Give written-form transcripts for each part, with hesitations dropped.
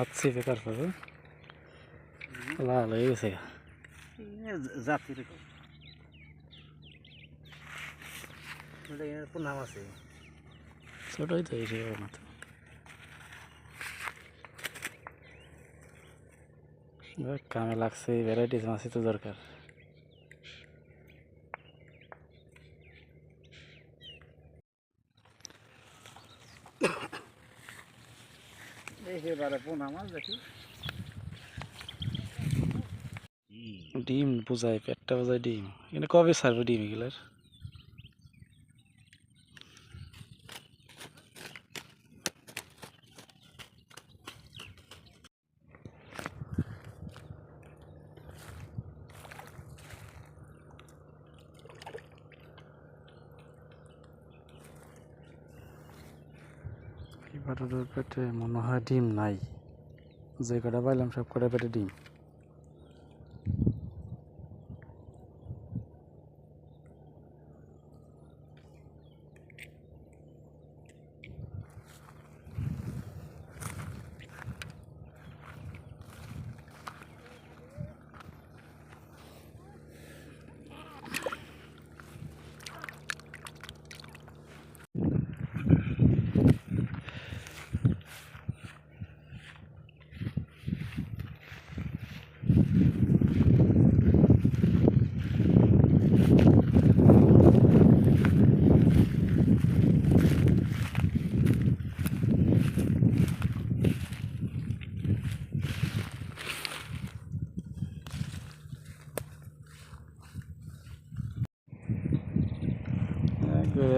হাত চেপে তারপরে লাল হয়ে গেছে জাতির নাম আছে ছোটই তো এসে মতো কামে লাগছে ভ্যারাইটিস মাছই তো দরকার এবারে পোনা মাছ দেখি ডিম বোঝায় পেটটা বোঝায় ডিম এখানে কবে ছাড়বে ডিম এগুলার এবারের পেটে মনে হয় ডিম নাই যে কটা পাইলাম সব কটা পেটে ডিম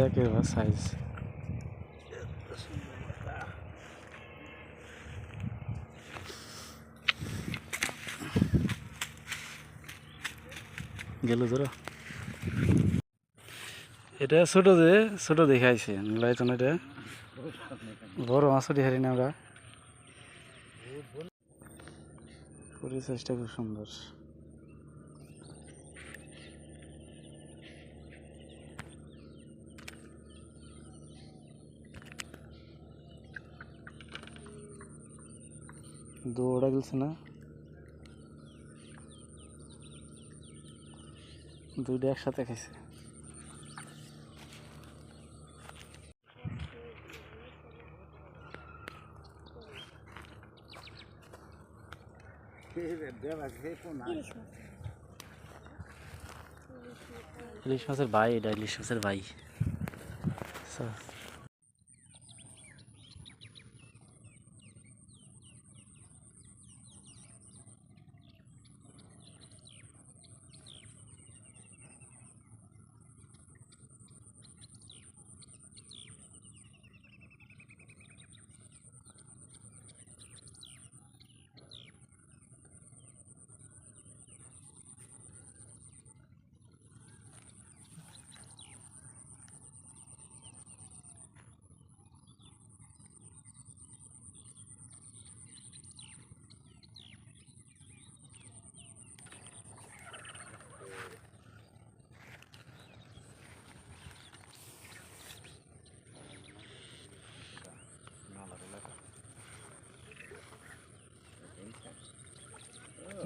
একেবারে সাইজ গেল ধরো এটা ছোট দেখাইছে লাইতন এটা বড় মাছ হারি না আমরা পরিবেশটা খুব সুন্দর দৌড়া গেছে না দুইটা একসাথে খাইছে ইলিশ মাছের ভাই এটা ইলিশ মাছের ভাই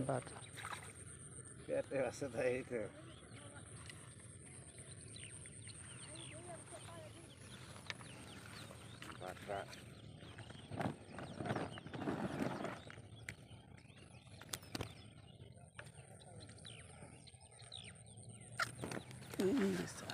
বাটা পেটে আছে তাই তো বাটা Isso.